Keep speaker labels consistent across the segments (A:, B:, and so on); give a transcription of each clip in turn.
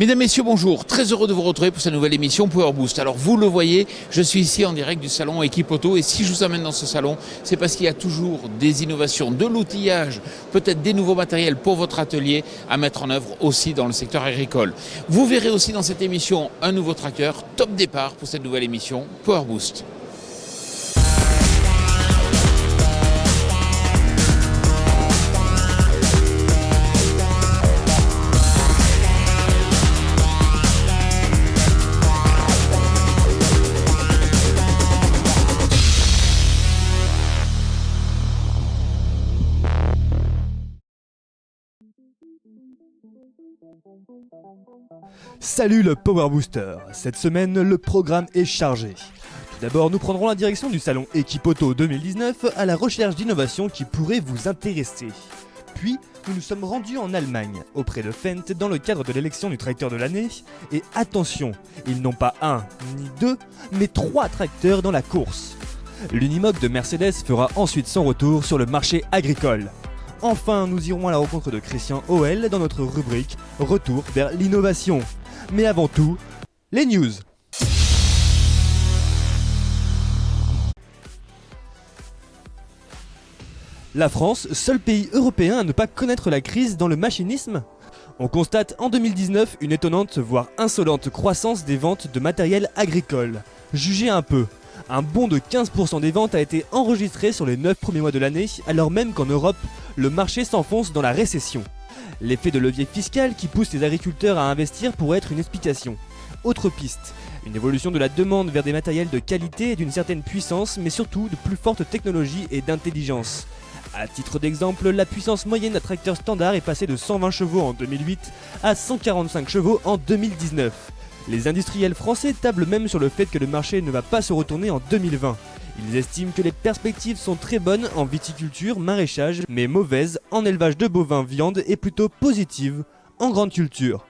A: Mesdames, Messieurs, bonjour. Très heureux de vous retrouver pour cette nouvelle émission Power Boost. Alors vous le voyez, je suis ici en direct du salon Équipe Auto et si je vous amène dans ce salon, c'est parce qu'il y a toujours des innovations, de l'outillage, peut-être des nouveaux matériels pour votre atelier à mettre en œuvre aussi dans le secteur agricole. Vous verrez aussi dans cette émission un nouveau tracteur, top départ pour cette nouvelle émission Power Boost.
B: Salut le Power Booster. Cette semaine, le programme est chargé. Tout d'abord, nous prendrons la direction du salon Équipe Auto 2019 à la recherche d'innovations qui pourraient vous intéresser. Puis, nous nous sommes rendus en Allemagne, auprès de Fendt, dans le cadre de l'élection du tracteur de l'année. Et attention, ils n'ont pas un, ni deux, mais 3 tracteurs dans la course. L'Unimog de Mercedes fera ensuite son retour sur le marché agricole. Enfin, nous irons à la rencontre de Christian Hoel dans notre rubrique Retour vers l'innovation. Mais avant tout, les news. La France, seul pays européen à ne pas connaître la crise dans le machinisme. On constate en 2019 une étonnante, voire insolente croissance des ventes de matériel agricole. Jugez un peu. Un bond de 15% des ventes a été enregistré sur les 9 premiers mois de l'année, alors même qu'en Europe, le marché s'enfonce dans la récession. L'effet de levier fiscal qui pousse les agriculteurs à investir pourrait être une explication. Autre piste, une évolution de la demande vers des matériels de qualité et d'une certaine puissance, mais surtout de plus forte technologie et d'intelligence. À titre d'exemple, la puissance moyenne d'un tracteur standard est passée de 120 chevaux en 2008 à 145 chevaux en 2019. Les industriels français tablent même sur le fait que le marché ne va pas se retourner en 2020. Ils estiment que les perspectives sont très bonnes en viticulture, maraîchage, mais mauvaises en élevage de bovins, viande et plutôt positives en grande culture.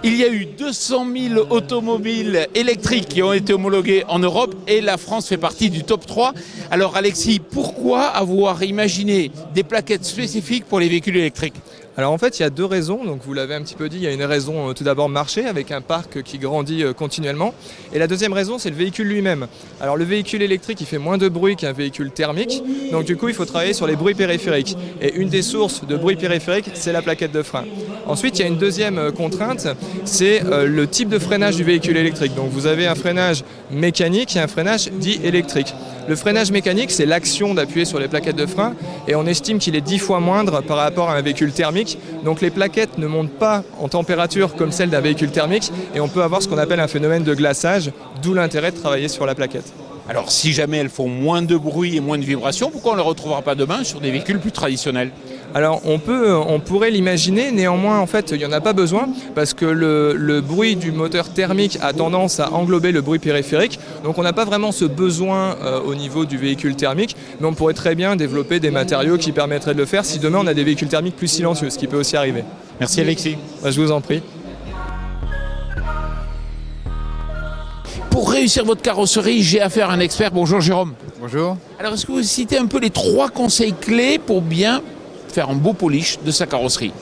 A: Il y a eu 200 000 automobiles électriques qui ont été homologuées en Europe et la France fait partie du top 3. Alors Alexis, pourquoi avoir imaginé des plaquettes spécifiques pour les véhicules électriques ?
C: Alors en fait il y a 2 raisons, donc vous l'avez un petit peu dit, il y a une raison tout d'abord marché avec un parc qui grandit continuellement et la deuxième raison c'est le véhicule lui-même. Alors le véhicule électrique il fait moins de bruit qu'un véhicule thermique, donc du coup il faut travailler sur les bruits périphériques et une des sources de bruit périphérique c'est la plaquette de frein. Ensuite il y a une deuxième contrainte, c'est le type de freinage du véhicule électrique. Donc vous avez un freinage mécanique et un freinage dit électrique. Le freinage mécanique, c'est l'action d'appuyer sur les plaquettes de frein et on estime qu'il est 10 fois moindre par rapport à un véhicule thermique. Donc les plaquettes ne montent pas en température comme celle d'un véhicule thermique et on peut avoir ce qu'on appelle un phénomène de glaçage, d'où l'intérêt de travailler sur la plaquette.
A: Alors si jamais elles font moins de bruit et moins de vibrations, pourquoi on ne les retrouvera pas demain sur des véhicules plus traditionnels ?
C: Alors on pourrait l'imaginer, néanmoins en fait il n'y en a pas besoin parce que le bruit du moteur thermique a tendance à englober le bruit périphérique, donc on n'a pas vraiment ce besoin au niveau du véhicule thermique, mais on pourrait très bien développer des matériaux qui permettraient de le faire si demain on a des véhicules thermiques plus silencieux, ce qui peut aussi arriver.
A: Merci Alexis.
C: Je vous en prie.
A: Pour réussir votre carrosserie, j'ai affaire à un expert. Bonjour Jérôme.
D: Bonjour.
A: Alors est-ce que vous citez un peu les 3 conseils clés pour bien faire un beau polish de sa carrosserie ?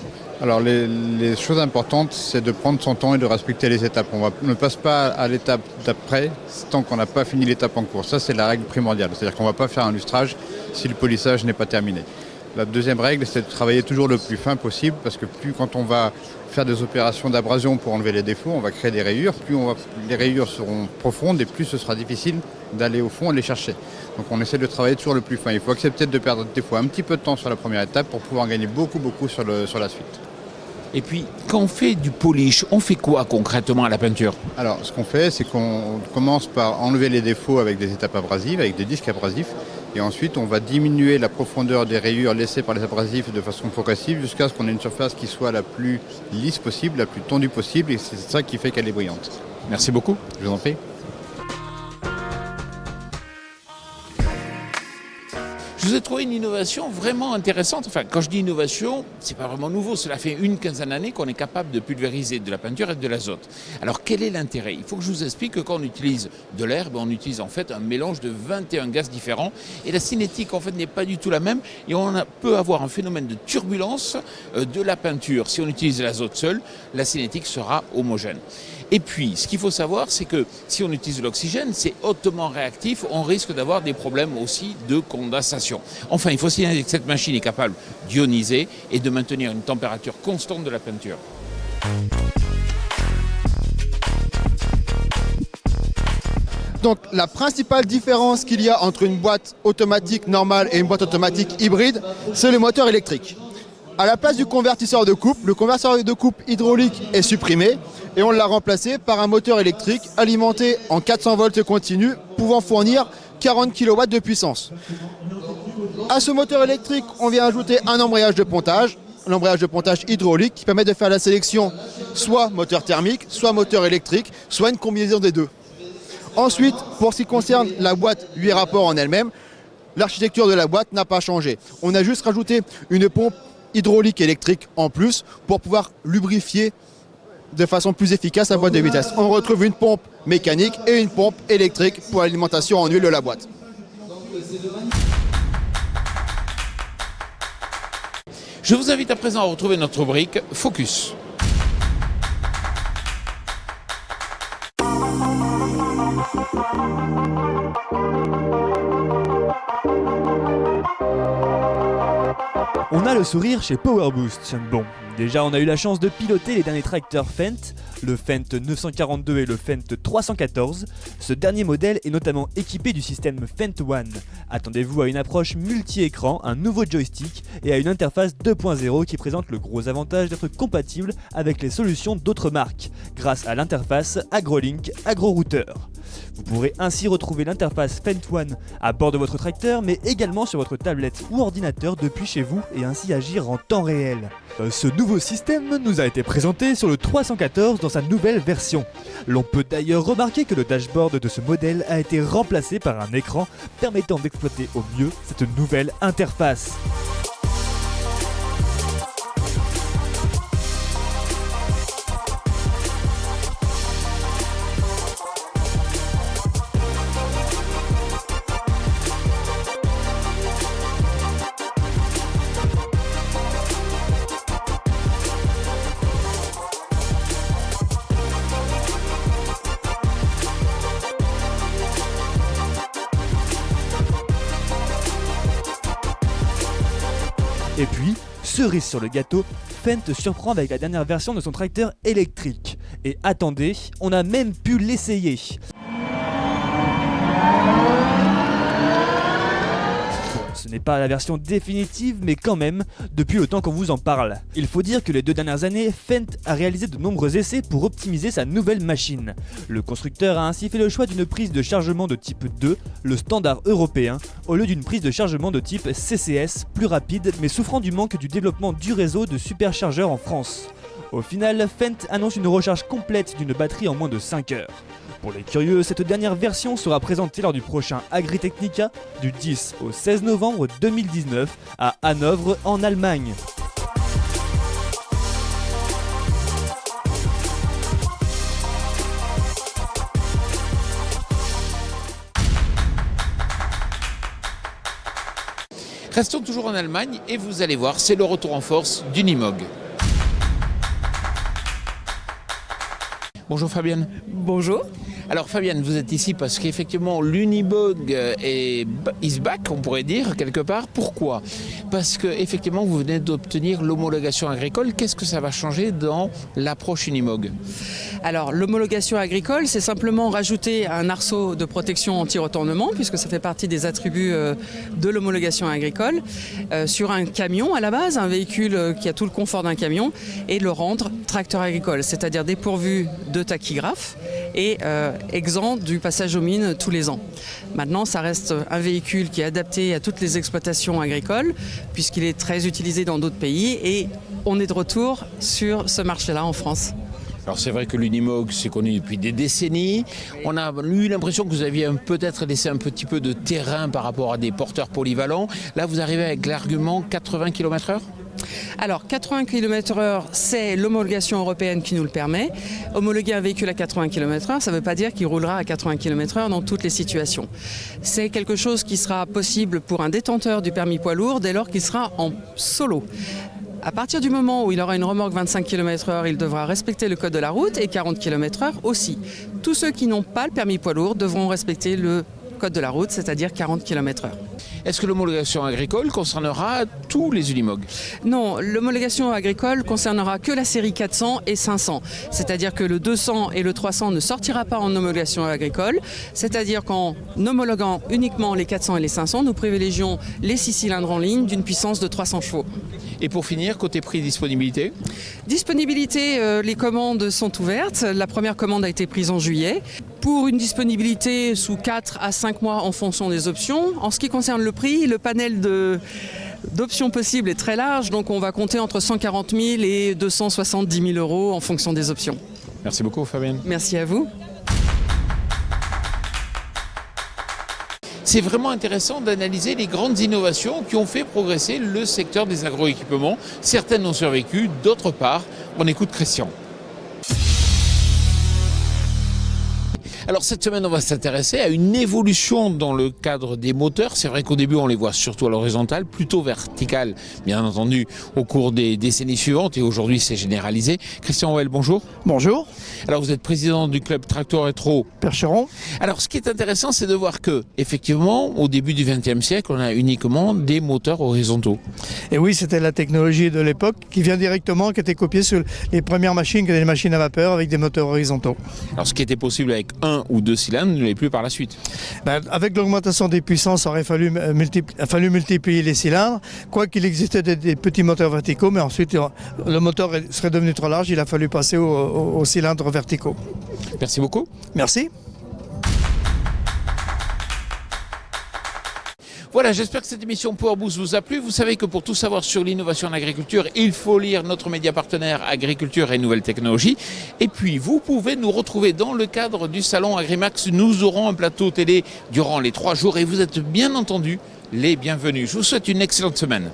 D: Alors les choses importantes, c'est de prendre son temps et de respecter les étapes. On ne passe pas à l'étape d'après tant qu'on n'a pas fini l'étape en cours. Ça, c'est la règle primordiale. C'est-à-dire qu'on ne va pas faire un lustrage si le polissage n'est pas terminé. La deuxième règle, c'est de travailler toujours le plus fin possible parce que plus quand on va faire des opérations d'abrasion pour enlever les défauts, on va créer des rayures. Plus les rayures seront profondes et plus ce sera difficile d'aller au fond et les chercher. Donc on essaie de travailler toujours le plus fin. Il faut accepter de perdre des fois un petit peu de temps sur la première étape pour pouvoir gagner beaucoup sur la suite.
A: Et puis, quand on fait du polish, on fait quoi concrètement à la peinture ?
D: Alors, ce qu'on fait, c'est qu'on commence par enlever les défauts avec des étapes abrasives, avec des disques abrasifs. Et ensuite, on va diminuer la profondeur des rayures laissées par les abrasifs de façon progressive jusqu'à ce qu'on ait une surface qui soit la plus lisse possible, la plus tendue possible. Et c'est ça qui fait qu'elle est brillante.
A: Merci beaucoup.
D: Je vous en prie.
A: Je Je vous ai trouvé une innovation vraiment intéressante. Enfin, quand je dis innovation, c'est pas vraiment nouveau. Cela fait une quinzaine d'années qu'on est capable de pulvériser de la peinture et de l'azote. Alors, quel est l'intérêt? Il faut que je vous explique que quand on utilise de l'air, on utilise en fait un mélange de 21 gaz différents. Et la cinétique, en fait, n'est pas du tout la même. Et peut avoir un phénomène de turbulence de la peinture. Si on utilise l'azote seul, la cinétique sera homogène. Et puis, ce qu'il faut savoir, c'est que si on utilise l'oxygène, c'est hautement réactif, on risque d'avoir des problèmes aussi de condensation. Enfin, il faut signaler que cette machine est capable d'ioniser et de maintenir une température constante de la peinture.
E: Donc la principale différence qu'il y a entre une boîte automatique normale et une boîte automatique hybride, c'est le moteur électrique. À la place du convertisseur de coupe, le convertisseur de coupe hydraulique est supprimé et on l'a remplacé par un moteur électrique alimenté en 400 volts continu pouvant fournir 40 kW de puissance. À ce moteur électrique, on vient ajouter un embrayage de pontage hydraulique qui permet de faire la sélection soit moteur thermique, soit moteur électrique, soit une combinaison des deux. Ensuite, pour ce qui concerne la boîte 8 rapports en elle-même, l'architecture de la boîte n'a pas changé. On a juste rajouté une pompe hydraulique électrique en plus pour pouvoir lubrifier de façon plus efficace la boîte de vitesse. On retrouve une pompe mécanique et une pompe électrique pour l'alimentation en huile de la boîte.
A: Je vous invite à présent à retrouver notre rubrique Focus.
B: On a le sourire chez Power Boost. Bon, déjà on a eu la chance de piloter les derniers tracteurs Fendt, le Fendt 942 et le Fendt 314. Ce dernier modèle est notamment équipé du système Fendt One. Attendez-vous à une approche multi-écran, un nouveau joystick et à une interface 2.0 qui présente le gros avantage d'être compatible avec les solutions d'autres marques, grâce à l'interface AgroLink AgroRouter. Vous pourrez ainsi retrouver l'interface Fendt One à bord de votre tracteur, mais également sur votre tablette ou ordinateur depuis chez vous et ainsi agir en temps réel. Ce nouveau système nous a été présenté sur le 314 dans sa nouvelle version. L'on peut d'ailleurs remarquer que le dashboard de ce modèle a été remplacé par un écran permettant d'exploiter au mieux cette nouvelle interface. Et puis, cerise sur le gâteau, Fendt surprend avec la dernière version de son tracteur électrique. Et attendez, on a même pu l'essayer. Ce n'est pas la version définitive, mais quand même, depuis le temps qu'on vous en parle. Il faut dire que les 2 dernières années, Fendt a réalisé de nombreux essais pour optimiser sa nouvelle machine. Le constructeur a ainsi fait le choix d'une prise de chargement de type 2, le standard européen, au lieu d'une prise de chargement de type CCS, plus rapide, mais souffrant du manque du développement du réseau de superchargeurs en France. Au final, Fendt annonce une recharge complète d'une batterie en moins de 5 heures. Pour les curieux, cette dernière version sera présentée lors du prochain Agritechnica du 10 au 16 novembre 2019 à Hanovre en Allemagne.
A: Restons toujours en Allemagne et vous allez voir, c'est le retour en force d'Unimog. Bonjour Fabienne.
F: Bonjour.
A: Alors Fabienne, vous êtes ici parce qu'effectivement l'Unimog is back, on pourrait dire quelque part. Pourquoi? Parce qu'effectivement vous venez d'obtenir l'homologation agricole. Qu'est-ce que ça va changer dans l'approche Unimog?
F: Alors l'homologation agricole, c'est simplement rajouter un arceau de protection anti-retournement, puisque ça fait partie des attributs de l'homologation agricole, sur un camion à la base, un véhicule qui a tout le confort d'un camion, et le rendre tracteur agricole, c'est-à-dire dépourvu de tachygraphe et exempt du passage aux mines tous les ans. Maintenant, ça reste un véhicule qui est adapté à toutes les exploitations agricoles, puisqu'il est très utilisé dans d'autres pays, et on est de retour sur ce marché-là en France.
A: Alors c'est vrai que l'Unimog c'est connu depuis des décennies. On a eu l'impression que vous aviez peut-être laissé un petit peu de terrain par rapport à des porteurs polyvalents. Là vous arrivez avec l'argument 80 km/h ?
F: Alors 80 km/h, c'est l'homologation européenne qui nous le permet. Homologuer un véhicule à 80 km/h, ça ne veut pas dire qu'il roulera à 80 km/h dans toutes les situations. C'est quelque chose qui sera possible pour un détenteur du permis poids lourd dès lors qu'il sera en solo. À partir du moment où il aura une remorque 25 km/h, il devra respecter le code de la route et 40 km/h aussi. Tous ceux qui n'ont pas le permis poids lourd devront respecter le code de la route, c'est-à-dire 40 km/h.
A: Est-ce que l'homologation agricole concernera tous les Unimog ?
F: Non, l'homologation agricole concernera que la série 400 et 500. C'est-à-dire que le 200 et le 300 ne sortira pas en homologation agricole. C'est-à-dire qu'en homologuant uniquement les 400 et les 500, nous privilégions les 6 cylindres en ligne d'une puissance de 300 chevaux.
A: Et pour finir, côté prix et disponibilité ?
F: Disponibilité, les commandes sont ouvertes. La première commande a été prise en juillet. Pour une disponibilité sous 4 à 5 mois en fonction des options. En ce qui concerne le prix, le panel d'options possibles est très large, donc on va compter entre 140 000 et 270 000 euros en fonction des options.
A: Merci beaucoup Fabienne.
F: Merci à vous.
A: C'est vraiment intéressant d'analyser les grandes innovations qui ont fait progresser le secteur des agroéquipements. Certaines ont survécu, d'autres pas. On écoute Christian. Alors cette semaine, on va s'intéresser à une évolution dans le cadre des moteurs. C'est vrai qu'au début, on les voit surtout à l'horizontale, plutôt verticale, bien entendu, au cours des décennies suivantes. Et aujourd'hui, c'est généralisé. Christian Well, bonjour.
G: Bonjour.
A: Alors vous êtes président du club Tractor Rétro
G: Percheron.
A: Alors ce qui est intéressant, c'est de voir que, effectivement, au début du XXe siècle, on a uniquement des moteurs horizontaux.
G: Et oui, c'était la technologie de l'époque qui vient directement, qui était copiée sur les premières machines, qui étaient des machines à vapeur avec des moteurs horizontaux.
A: Alors ce qui était possible avec 1 ou 2 cylindres ne l'est plus par la suite.
G: Avec l'augmentation des puissances, il aurait fallu multiplier les cylindres, quoi qu'il existait des petits moteurs verticaux, mais ensuite le moteur serait devenu trop large, il a fallu passer aux cylindres verticaux.
A: Merci beaucoup.
G: Merci.
A: Voilà, j'espère que cette émission Power Boost vous a plu. Vous savez que pour tout savoir sur l'innovation en agriculture, il faut lire notre média partenaire Agriculture et Nouvelles Technologies. Et puis, vous pouvez nous retrouver dans le cadre du salon Agrimax. Nous aurons un plateau télé durant les 3 jours et vous êtes bien entendu les bienvenus. Je vous souhaite une excellente semaine.